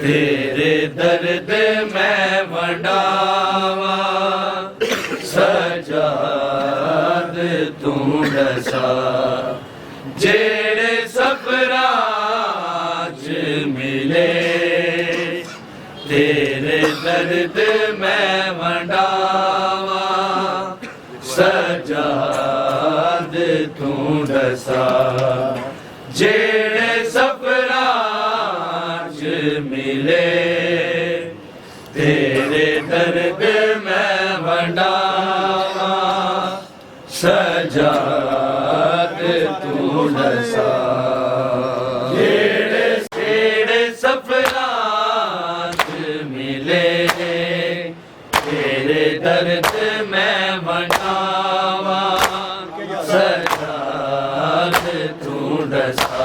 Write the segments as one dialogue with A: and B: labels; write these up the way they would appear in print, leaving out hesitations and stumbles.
A: तेरे दर्द मैं वंडावा सजाद तू दसा जेड़े सफराज मिले तेरे दर्द मैं वंडावा सजाद तू दसा जेड़े सफराज मिले तेरे दर्द मैं वंडावा सजाद तू दसा जेड़े जेड़े सफराज मिले तेरे दर्द मैं वंडावा सजाद तू दसा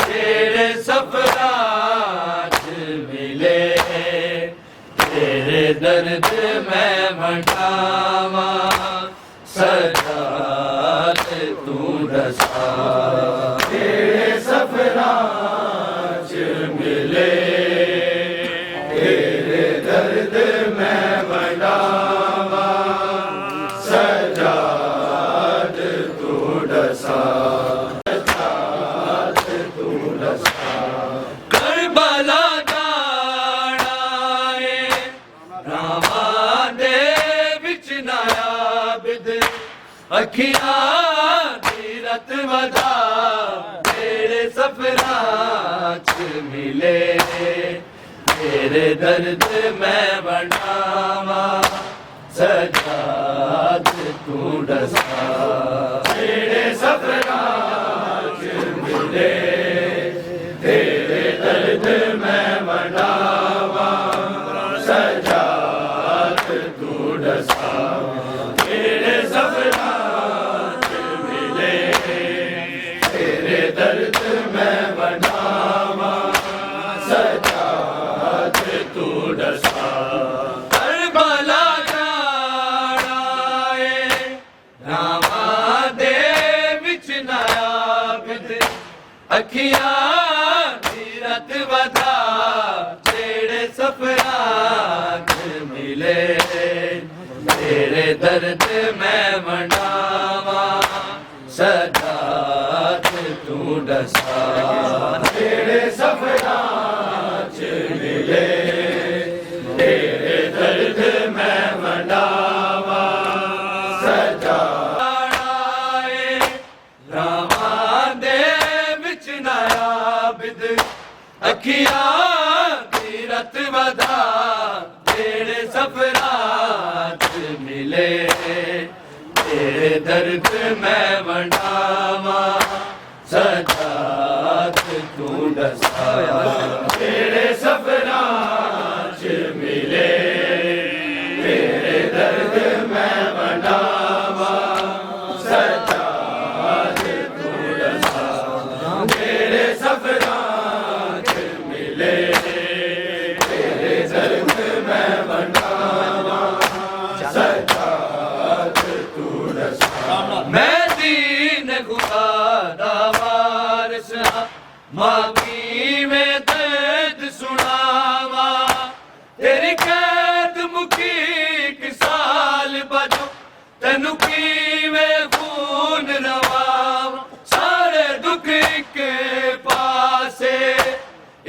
A: तेरे सफराज मिले तेरे दर्द मैं वंडावा सजाद तू दसा तेरे सफराज मिले तेरे दर्द मैं वंडावा सजाद तू दसा करबला जाना है रामा दे विच नायाबिद अखियां तीरथ वधा तेरे सफराज मिले तेरे दर्द मैं वंडावा सजाद तू दसा तेरे सफराज मिले तेरे दर्द मैं वंडावा सजाद तू दसा तेरे सफराज मिले तेरे दर्द मैं वंडावा सजाद तू दसा करबला जाना है रामा दे विच नायाबिद अखियां तीरथ वधा जेड़े सफराज मिले तेरे दर्द मैं वंडावा सजाद तू दसा जेड़े सफराज मिले तेरे दर्द मैं वंडावा रामा दे विच नायाबिद अखियां तीरथ वधा जेड़े सफराज मिले तेरे दर्द मैं वंडावा सजाद तू दसा जेड़े सफराज मिले वारस मां की में दर्द सुनावा तेरी कैद मुकी एक साल बजो तेनू की में खून रवावा सारे दुख के पासे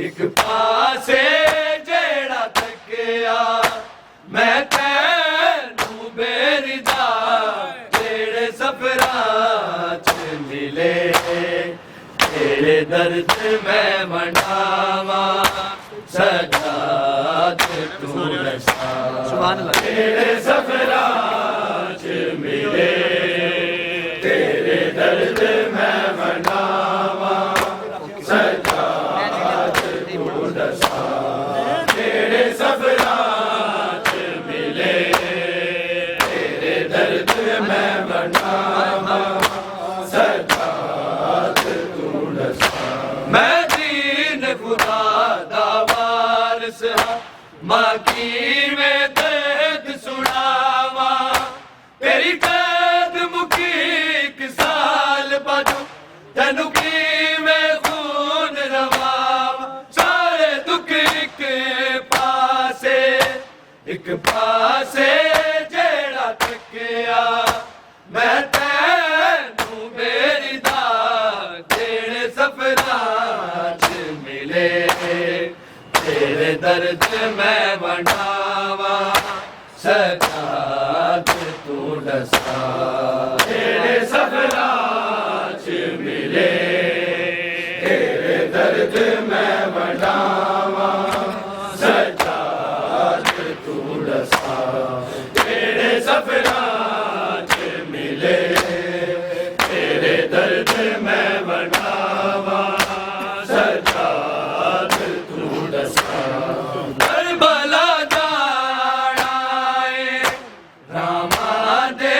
A: एक पासे जेड़ा थकिया मैं तैनू बेरिदा जेड़े सफरां च मिले तेरे दर्द मैं मनावा सजाद तू रसा तेरे सफरां च मिले तेरे दर्द मैं मनावा सजाद तू रसा तेरे सफरां च मिले तेरे दर्द मैं मनावा सजाद तू रसा मैं दीन खुदा दा वारस मां की में दर्द सुनावा तेरी कैद मुकी एक साल बजो तेनू की में खून रवावा सारे दुख के पासे एक पासे जेड़ा थकिया मैं तैनू बेरिदा जेड़े सफरां च मिले तेरे दर्द मैं वंडावा सजाद तू दसा तेरे सफरां च मिले तेरे दर्द मैं वंडावा सजाद तू दसा तेरे सफरां च मिले तेरे दर्द मैं वंडावा सजाद तू दसा करबला जाना है रामा दे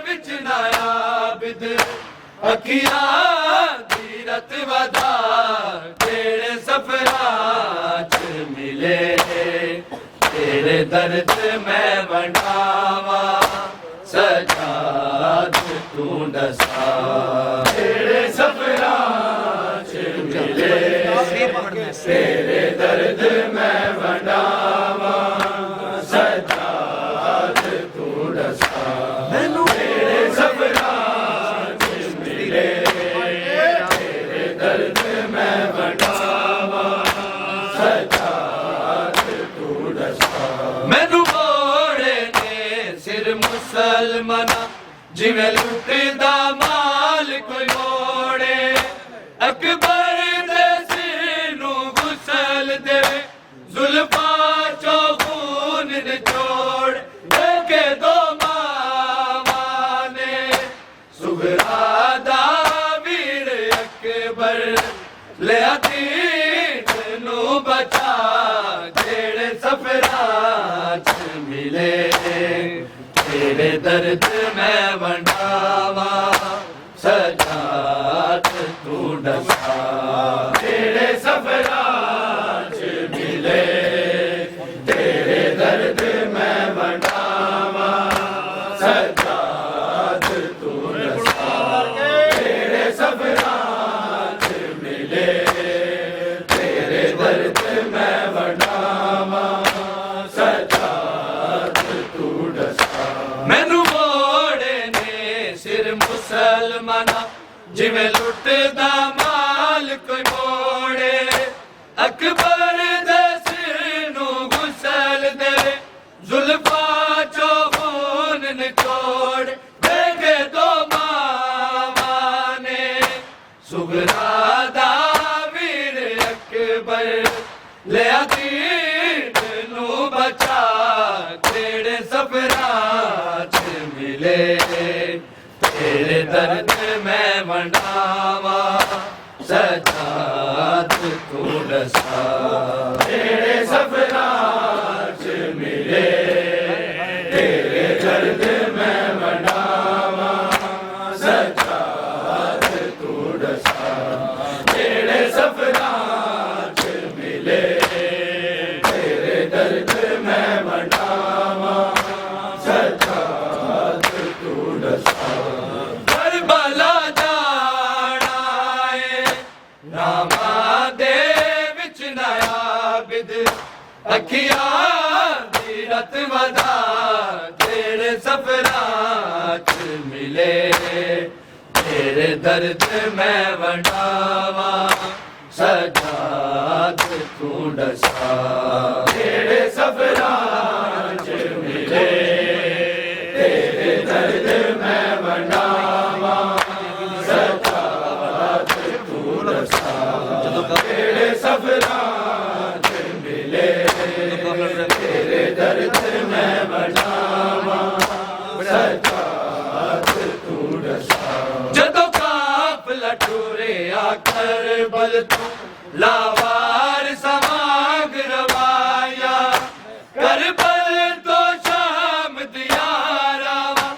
A: विच नायाबिद अखियां दीरत वधा तेरे सफरां च मिले तेरे दर्द मैं वंडावा सजाद तू दसा तेरे सफरां च मिले तेरे दर्द मैं वंडावा सजाद तू दसा मैनू तेरे सफरां च मिले तेरे दर्द मैं वंडावा सजाद तू दसा मैनू मोड़े ने सिर मुसलमाना जिवें लुटदा माल कोई मोड़े अकबर दे सिर नू गुसल देवे जुल्फा चो खून निचोड़ देखे दो मावा ने सुगरा दा वीर अकबर लिया दीन नू बचा जेड़े सफरां च मिले तेरे दर्द मैं वंडावा सजाद तू दसा तेरे सफरां च मिले तेरे दर्द मैं वंडावा सजाद तू दसा तेरे सफरां च मिले तेरे दर्द मैं वंडावा सजाद तू दसा मैनू मोड़े ने सिर मुसलमाना जिवें लुटदा माल कोई मोड़े अकबर दे सिर नू गुसल दे जुल्फा चो खून निचोड़ देखे दो मावा ने सुगरा दा वीर अकबर लिया दीन नू बचा तेरे सफरां च मिले तेरे दर्द मैं वंडावा सजाद तू दसा तेरे सफरां च मिले तेरे दर्द मैं वंडावा सजाद तू दसा तेरे सफरां च मिले तेरे दर्द मैं वंडावा सजाद तू दसा करबला जाना है अखियां दी रत वधा जेड़े सफरां च मिले तेरे दर्द मैं वंडावा सजाद तू दसा जेड़े सफरां च मिले तेरे दर्द मैं वंडावा सजाद तू दसा जेड़े सफरां च मिले तेरे दर्द मैं वंडावा सजाद तू दसा जदों काफिला टुरिया करबल तू लावार समाग रवाया करबल तो शाम दिया रावा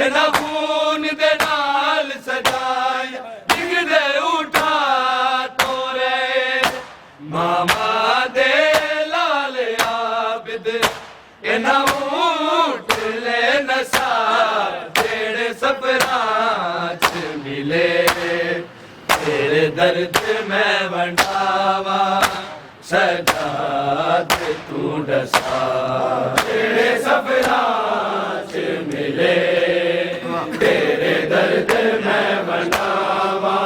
A: इन्हां खून दे नाल सजाया डिगदे उठा तोरे मामा दे लाल आबिद इन्हां ऊठ ले नसा जेड़े सफरां च मिले तेरे दर्द मैं वंडावा सजाद तू दसा जेड़े सफरां च मिले तेरे दर्द मैं वंडावा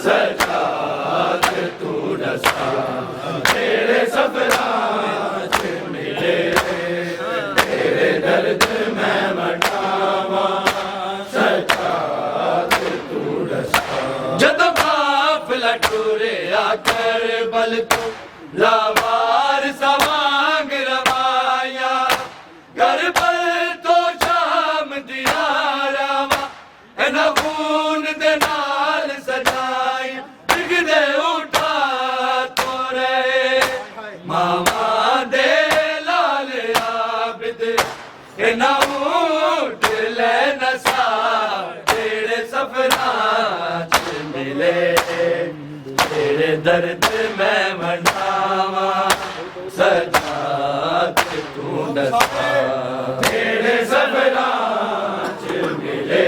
A: सजाद तू दसा जेड़े सफरां च मिले तेरे दर्द मैं वंडावा सजाद तू दसा जदों काफिला टुरिया करबल तू लावार समाग रवाया करबल तो शाम दिया रावा इन्हां खून दे नाल सजाया डिगदे उठा तोरे मामा दे लाल आबिद इन्हां ऊठ ले नसा जेड़े सफरां च मिले तेरे दर्द मैं वंडावा सजाद तू दसा जेड़े सफरां च मिले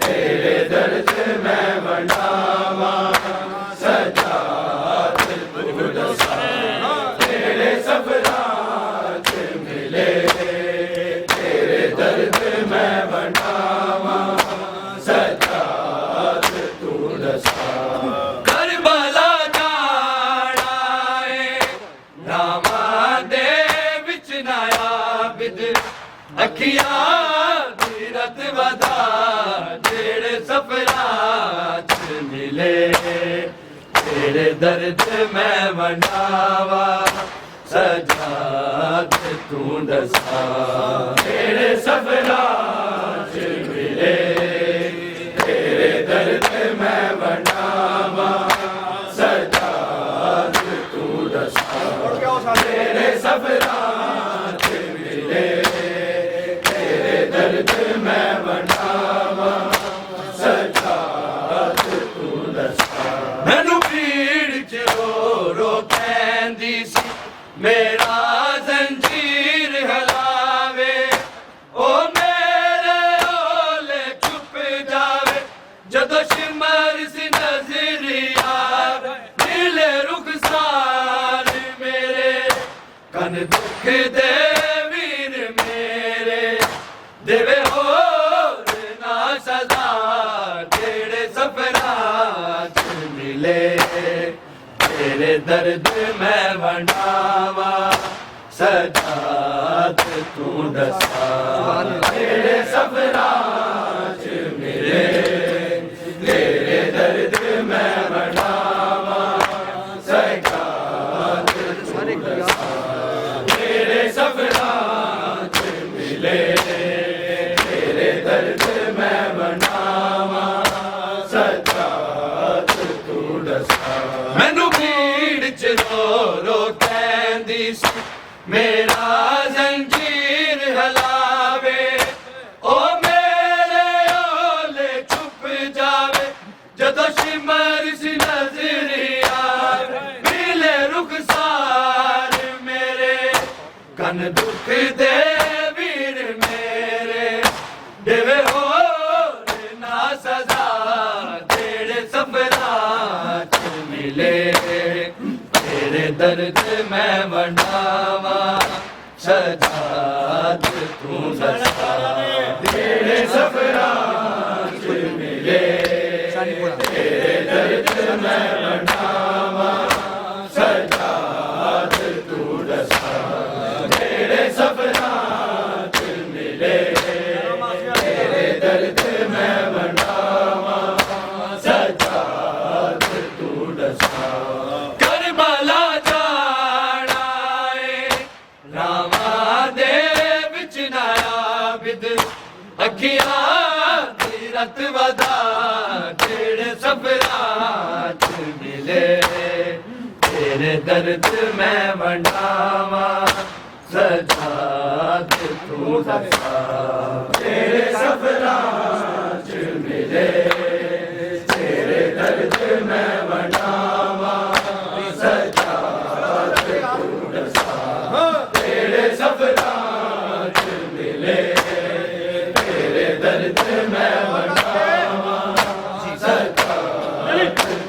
A: तेरे दर्द मैं वंडावा सजाद तू दसा जेड़े सफरां च मिले तेरे दर्द मैं वंडावा सजाद तू दसा करबला जाना है रामा दे विच नायाबिद अखियां दी रत वधा जेड़े सफरां च मिले तेरे दर्द मैं वंडावा सजाद तू दसा जेड़े सफरां च मिले तेरे दर्द मैं वंडावा सजाद तू दसा तेरे सफरां च मिले तेरे दर्द मैं वंडावा सजाद तू दसा मैनू भीड़ च रो रो कहंदी सी मेरा जंजीर हलावे ओ मेरे ओले चुप जावे जदों शिमर सी नजरिया मिले रुखसार मेरे कन दुख दे वीर मेरे देवे होर ना सदा जेड़े सफरां च मिले तेरे दर्द मैं वंडावा सजाद तू दसा जेड़े सफरां च मिले तेरे दर्द मैं वंडावा सजाद तू दसा जेड़े सफरां च मिले तेरे दर्द मैं वंडावा सजाद तू दसा मैनू भीड़ च रो रो कहंदी सी मेरा जंजीर हलावे ओ मेरे ओले चुप जावे जदों शिमर सी नजरिया मिले रुखसार मेरे कन दुख दे वीर मेरे देवे होर ना सजा जेड़े सफरां च मिले तेरे दर्द मैं वंडावा सजाद तू दसा तेरे सफरां च मिले तेरे दर्द मैं वंडावा सजाद तू दसा तेरे सफरां च मिले तेरे दर्द मैं वंडावा सजाद तू दसा करबला जाना है रामा दे विच नायाबिद अखियां दी रत वदा जेड़े सफरां च मिले तेरे दर्द मैं वंडावा सजाद तू दसा तेरे सफरां च मिले तेरे दर्द मैं वंडावा सजाद तू दसा तेरे सफरां च मिले तेरे दर्द मैं वंडावा सजाद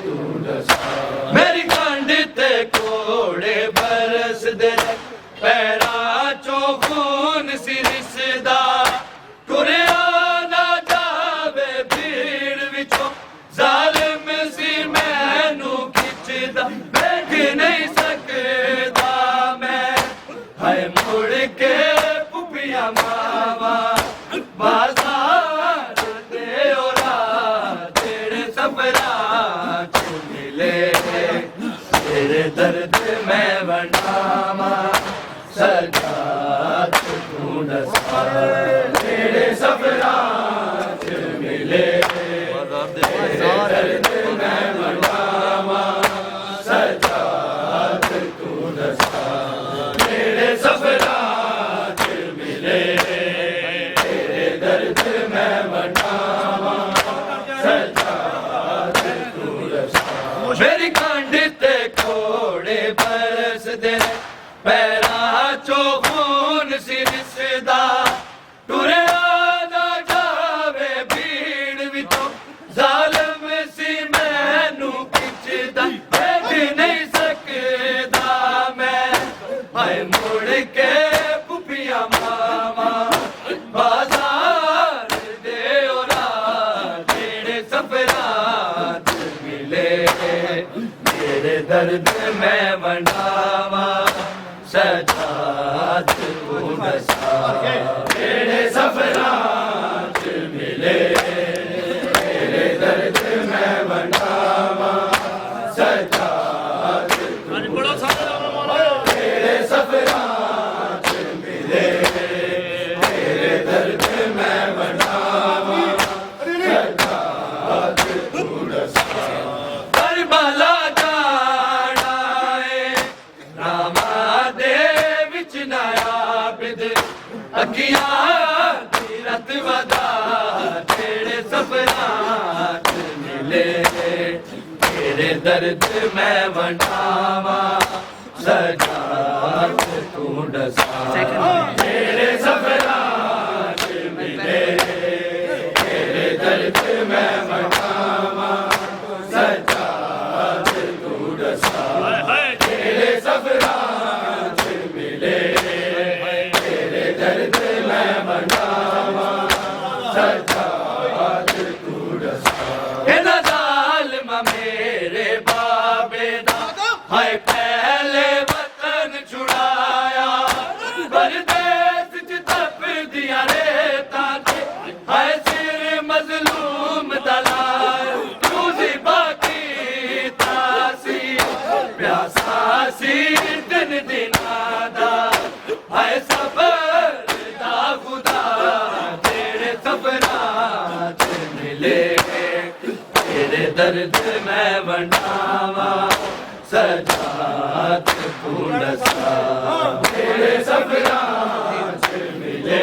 A: तू दसा मेरी खंड ते कोड़े बरस दे पैरां चों खून सिरसदा टुरिया ना जावे भीड़ विचों जालिम सी मैनू खिचदा बैठ नहीं सकदा मैं हाय मुड़ के पुपिया मावा बाजार दे ओरा तेरे सफरां च मिले तेरे दर्द मैं वंडावा सजाद तू दसा तेरे सफरां च मिले तेरे दर्द मैं वंडावा सजाद तू दसा तेरे सफरां च मिले तेरे दर्द मैं वंडावा सजाद तू दसा मेरी खंड ते कोड़े बरस दे पैरां चों खून सिरसदा टुरिया ना जावे भीड़ विचों जालिम सी मैनू खिचदा बैठ नहीं सकदा मैं हाय मुड़ के पुपिया मावा बाजार दे ओरा तेरे सफरां च मिले तेरे दर्द मैं वंडावा सजाद तू दसा तेरे सफरां च मिले तेरे दर्द मैं वंडावा सजाद तू तेरे सफरां च मिले तेरे दर्द मैं वंडावा सजाद तू दसा करबला जाना है रामा दे विच नायाबिद अखियां दी रत वदा तेरे सफरां च मिले तेरे दर्द मैं वंडावा सजाद तू दसा तेरे सफरां च मिले तेरे दर्द मैं वंडावा सजाद तू दसा तेरे सफरां च मिले तेरे दर्द मैं वंडावा सजाद तू दसा इन्हां ज़ालिमां मेरे बाबे दा हाय पहले वतन छुड़ाया परदेस च तपदियां रेतां ते हाय सिर मज़लूम दा लाया तुझी बाकी तासी प्यासा सी दिन दिनादा हाय सबर दा खुदा तेरे सफरां च मिले तेरे दर्द मैं वंडावा सजाद तू दसा तेरे सफरां च मिले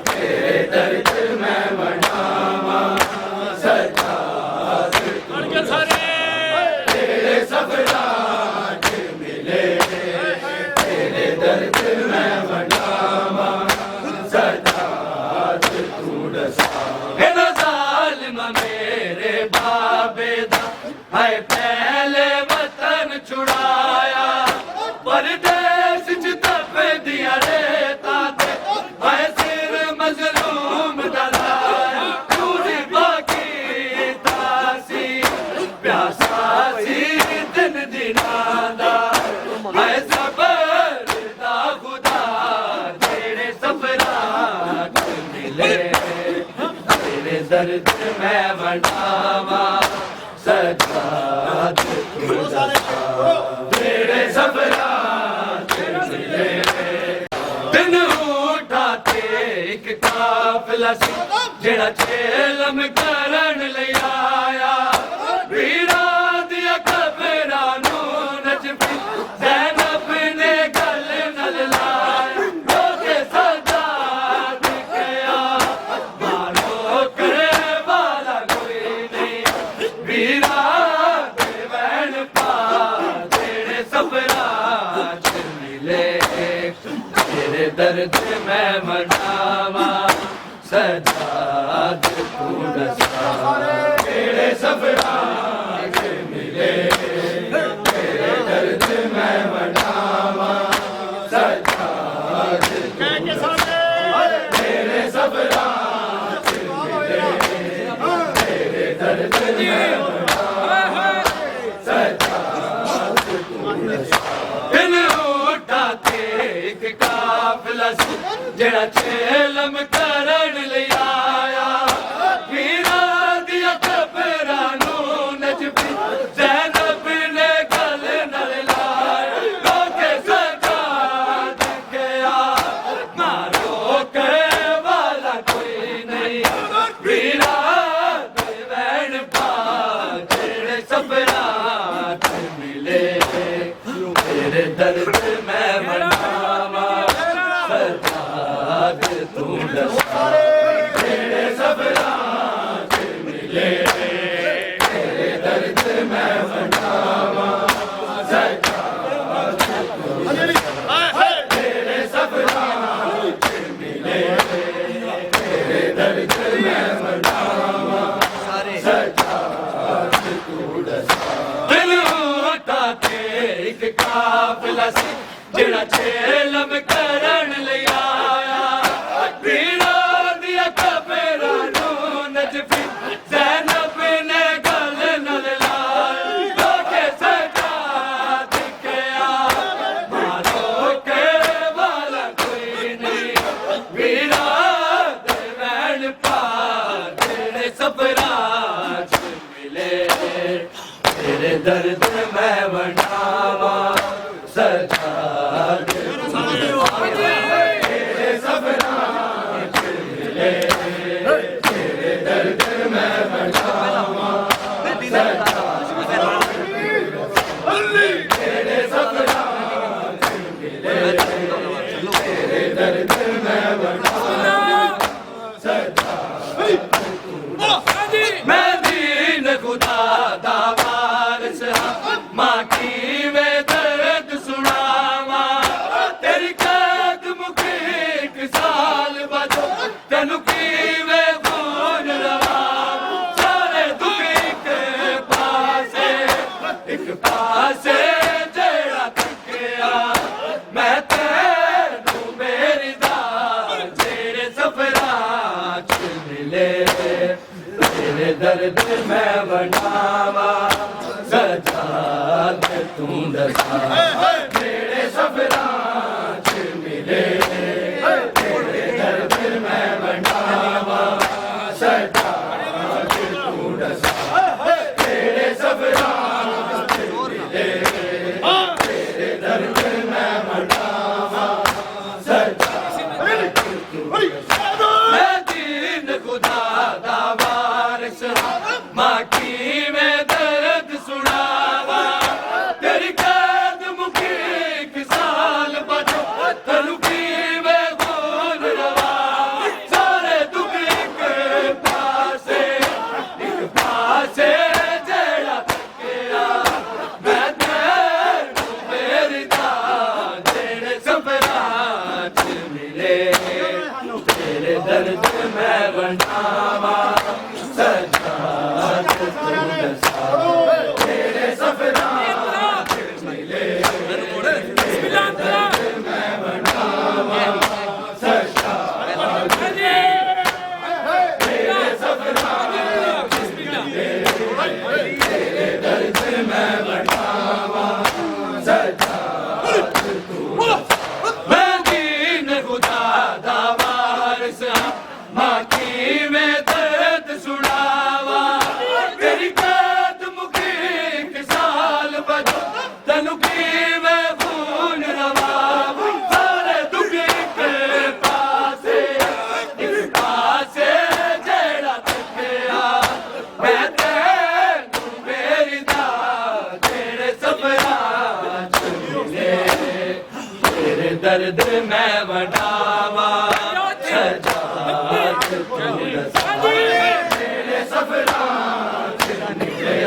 A: तेरे दर्द मैं वंडावा सजाद तू दसा तेरे सफरां च मिले तेरे दर्द मैं वंडावा सजाद तू दसा इन्हां ज़ालिमां मेरे बाबे दा हाय पहले वतन छुड़ाया प्यासा सी दिन दिनां दा है सबर दा खुदा तेरे सफरां च मिले तेरे दर्द मैं वंडावा सजाद तू दसा तेरे सफरां च मिले दिन उठाते एक काफिला सी जेड़ा चेलम करन लई आया वीरां दिया कबरां नूं नजफी ज़ैनब ने गल नल लाया रोके सजाद कया मारो करे वाला कोई नहीं वीरां दे वैन पा तेरे सफरां च मिले तेरे दर्द मैं मनावा सजाद तू दसा तेरे सफरां च मिले तेरे दर्द मैं मनावा सजाद तू दसा तेरे सफरां च मिले तेरे दर्द मैं मनावा सजाद तू दसा दिन उठाते एक काफिला सी जेड़ा चेलम करन लई आया वीरां दिया कबरां नूं नजफी ज़ैनब ने गल नल लाया रोके सजाद कया मारो करे वाला कोई नहीं वीरां दे वैन पा जेड़े सफरां च मिले तेरे दर्द मैं मनावा सजाद तू दसा तेरे सफरां च मिले तेरे दर्द मैं मनावा सजाद तू दसा तेरे सफरां च मिले तेरे दर्द मैं मनावा सजाद तू दसा दिल उठाते एक काफिला सी जेड़ा चेलम करन लई आया वीरां दिया कबरां नूं नजफी ज़ैनब ने गल नल लाया रोके सजाद कया मारो के वाला कोई नहीं वीरां दे वैन पा तेरे सफरां च मिले तेरे दर्द मैं वंडावा सजाद तू दसा तेरे सफरां च मिले तेरे दर्द मैं वंडावा सजाद तेरे सफरां च मिले तेरे दर्द मैं वंडावा सजाद मैं दीन खुदा दा वारिस हां मां की वे दर्द सुनावा तेरी कैद मुकी एक साल बाद तैनू की वे खून रवा सारे दुख एक पासे जेड़ा थकिया मैं तैनू मेरी दा जेड़े सफरां च मिले तेरे दर्द मैं वंडावा सजाद तू दसा तेरे सफरां च मिले तेरे दर्द मैं वंडावा सजाद तू दसा तेरे सफरां च मिले तेरे दर्द मैं वंडावा सजाद तू दसा मैं दीन खुदा दा वारिस मां की मैं दर्द सुनावा तेरी कैद मुकी एक साल बचो तनु की मैं खून रवा सारे दुख एक पासे जेड़ा थकिया मैं तैनू मेरी दा जेड़े सफरां च मिले तेरे दर्द मैं वंडावा सजाद तू दसा तेरे सफरां च मिले तेरे दर्द मैं वंडावा सजाद तेरे सफरां च मिले तेरे मैं बढ़ावा सजाद तू मैं दीन खुदा दा वारिस मां की मैं दर्द सुनावा तेरी कैद मुकी एक साल बजो तनु की मैं खून रवावा सारे दुख एक पासे जेड़ा तकिया मैं तैनू मेरी दा तेरे सफरा च मिले तेरे दर्द मैं वडावा सजाद तू दसा तेरे सफरा च मिले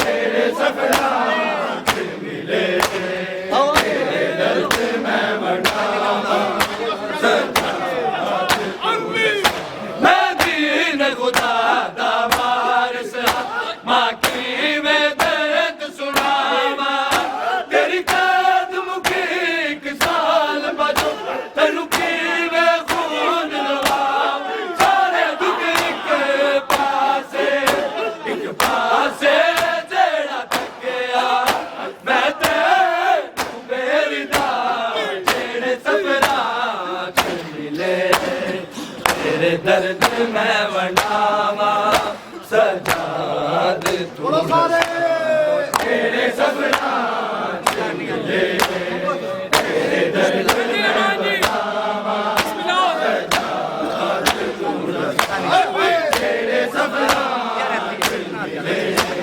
A: तेरे सफरा च मिले तेरे दर्द मैं वडावा सजाद मैं दीन खुदा दा वारिस मां की मैं दर्द सुनावा तेरी कैद मुकी एक साल बजो तनु की मैं खून लवावा सारे दुख एक पासे जेड़ा तकिया मैं तैनू मेरी दा जेड़े सफरा च मिले तेरे दर्द मैं वंडावा सजाद तू तेरे सफरा च मिले तेरे दर्द मैं वंडावा सजाद तू तेरे सफरा च मिले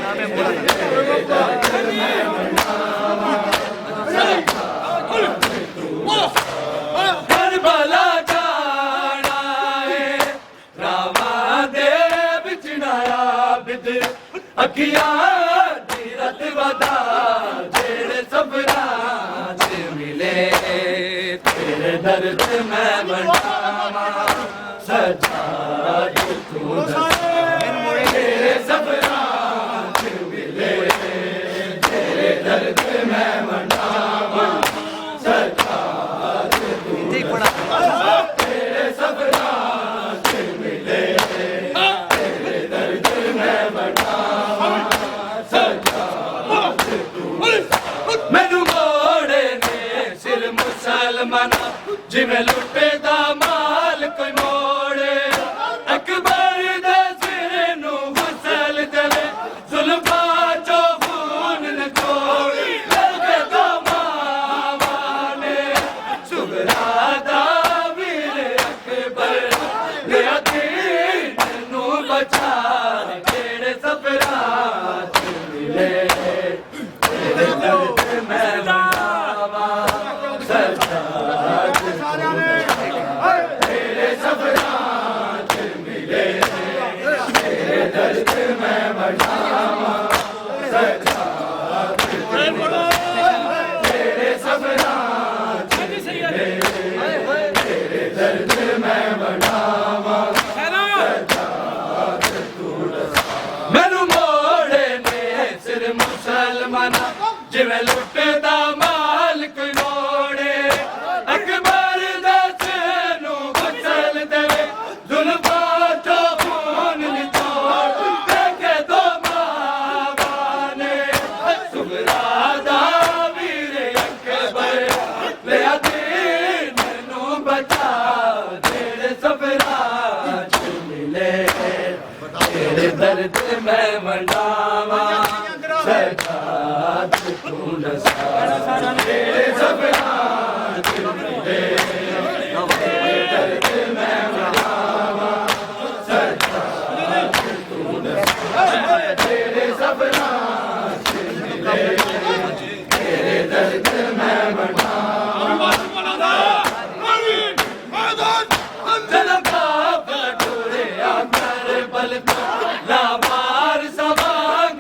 A: तेरे दर्द मैं वंडावा सजाद तू करबला जाना है रावा दे बिच नाया बिद अखियां दी रत वदा जेड़े सफरा च मिले तेरे दर्द मैं वंडावा सजाद तू तेरे सफरा च मिले तेरे दर्द मैं वंडावा सजाद तू तेरे सफरा च मिले तेरे दर्द मैं वंडावा सजाद तू मैनू मोड़े ने सिर मुसलमाना जिवें लुटे दा माल कोई मोड़े अकबर दे सिर नू गुसल चले जुल्फा चो खून नचोड़े लगे दो मावा ने सुगरा दा वीर अकबर लिया दीन नू बचा जेड़े सफरा च मिले तेरे दर्द मैं वंडावा सजाद तू तेरे सफरा च मिले तेरे दर्द मैं वंडावा सजाद तू तेरे सफरा च मिले तेरे दर्द मैं वंडावा सजाद तू मैनू मोड़े ने सिर मुसलमाना जिवें लुटे दा माल कोई मोड़े अकबर दे सिर नू गुसल देवे जुल्फा चो खून निचोड़ देखे दो मावा ने सुगरा दा वीर अकबर लिया दीन नू बचा जेड़े सफरा च मिले तेरे दर्द मैं वंडावा सजाद तू दसा तेरे सफरा च मिले तेरे दर्द मैं वंडावा सजाद तू दसा तेरे सफरा च मिले तेरे दर्द मैं वंडावा जन्म का टुरे कर बल ला मार सवांग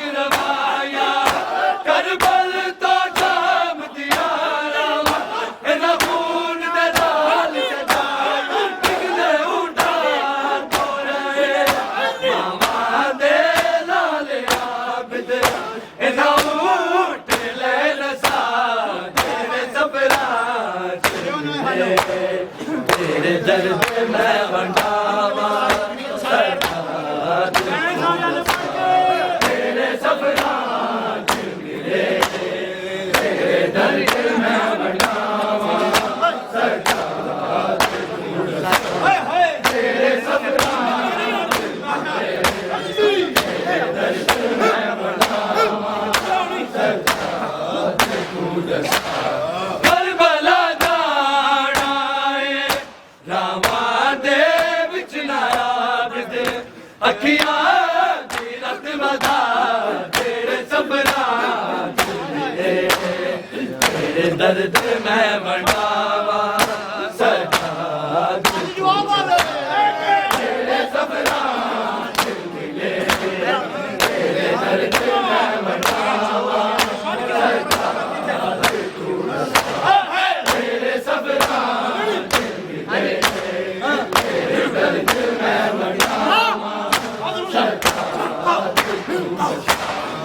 A: दर्द मैं वंडावा सरदार तेरे सफरां च मिले तेरे दर्द मैं वंडावा सरदार तेरे सफरां करबला जाना है रामा दे विच नायाब अखियां दी रत मदा तेरे सबरां तेरे दर्द मैं वंडावा सरदार तेरे सबरां मिले तेरे दर्द मैं वंडावा तेरे सबरां मिले तेरे दर्द मैं वंडावा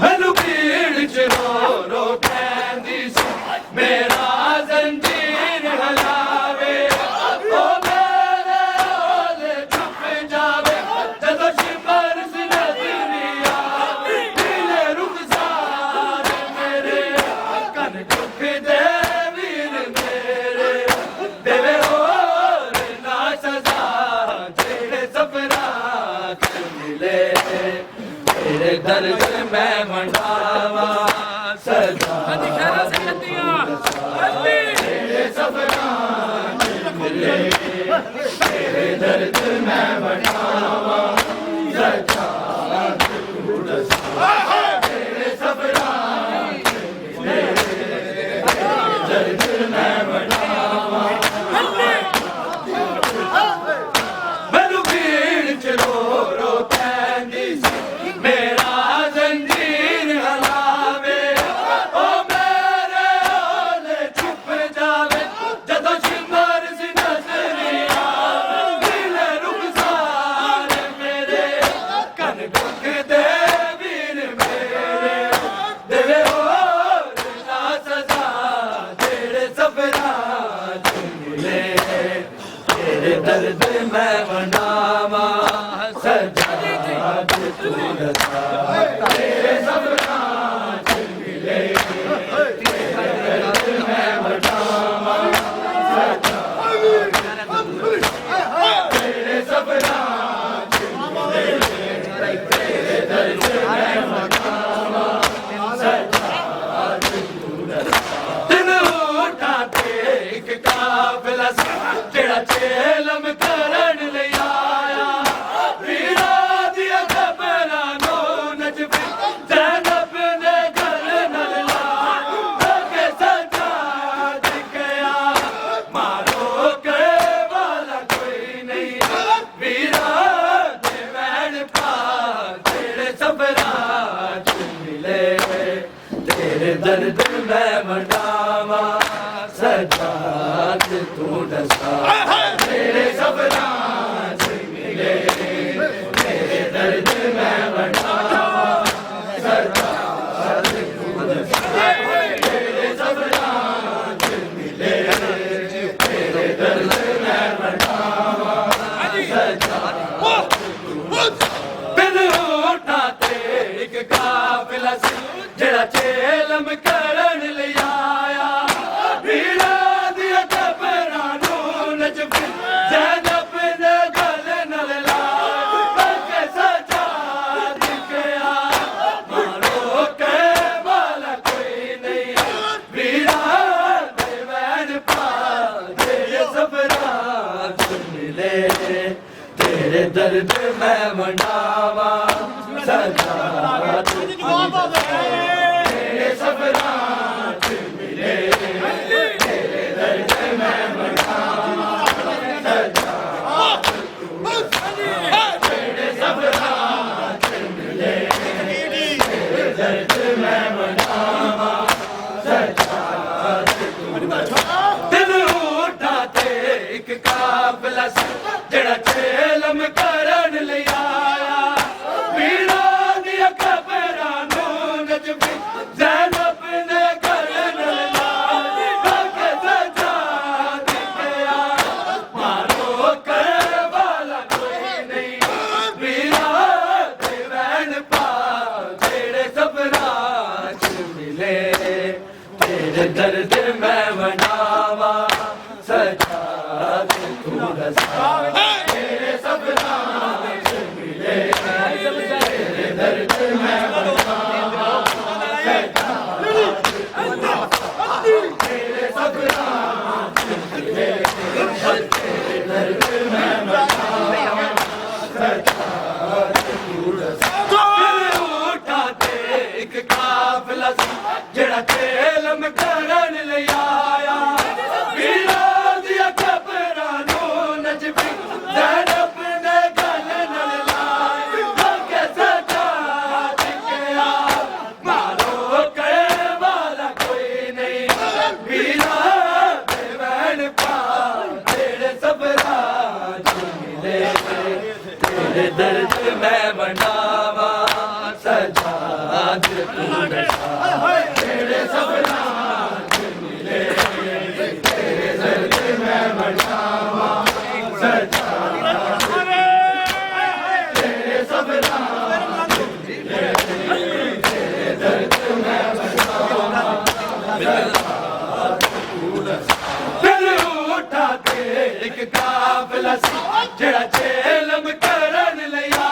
A: मैनू भीड़ च रो रो पैंदी सी मेरा जंजीर हलावे ओ मेरे ओले छुप जावे जदों शिमर सी नजरी आवे दिले रुखसार मेरे कन दुख दे वीर मेरे देवे होर ना सजा जेड़े सफरां च मिले तेरे दर्द मैं वंडावा सदा तेरे सफरां च मिले तेरे दर्द मैं वंडावा सदा तेरे सफरां च मिले तेरे दर्द मैं वंडावा मैनू भीड़ च रो रो पैंदी सी मेरा जंजीर हलावे ओ मेरे ओले छुप जावे जदों शिमर सी नजरी आवे दिले रुखसार मेरे कन दुख दे वीर मेरे देवे होर ना सजा जेड़े सफरां च मिले तेरे दर्द मैं वंडावा सरदार तू दसा तेरे सफरां च मिले तेरे दर्द मैं वंडावा तेरे सफरां च मिले तेरे दर्द मैं वंडावा सरदार तू दसा दिन उठा ते एक काफिला सी जेड़ा चेलम करन ले आया वीरा दिया खबरां नो नजबी जैनब ने घर नल लाया के सजा दिखया मारो के वाला कोई नहीं वीरा दे वैन पा तेरे सफरां च मिले तेरे दर्द मैं वंडावा सरदार तू दसा तेरे सफरां च मिले तेरे दर्द मैं वंडावा सरदार तू दसा तेरे सफरां च मिले तेरे दर्द मैं वंडावा सरदार बिन उठा ते एक काफिला सी जेड़ा चेलम करन ले आया वीरा दिया खबरां नो नजबी जैनब ने गल नल लाया के सजा दिखया मारो के वाला कोई नहीं वीरा दे वैन पा तेरे सफरां च मिले तेरे दर्द मैं वंडावा सरदार तेरे सफरां च मिले तेरे दर्द मैं वंडावा सरदार तेरे सफरां च मिले तेरे दर्द मैं वंडावा सरदार दिल उठा ते एक काफिला सी जेड़ा चेलम करन ले आया वीरा दिया खबरां नो नजबी जैनब ने घर नल लाया के सजा दिखया मारो तेरे सपना मिले तेरे दर्द मैं मनावा तेरे सपना मिले तेरे दर्द मैं मनावा उठाते एक काफिला सी जेड़ा तेलम करन ले आया दर्द मैं बनावा सजाद तेरे सपना मिले तेरे दर्द मैं बनावा सजाद तेरे सपना मिले तेरे दर्द मैं बनावा दिल उठा के एक काफिला सी जेड़ा चेलम करन लिया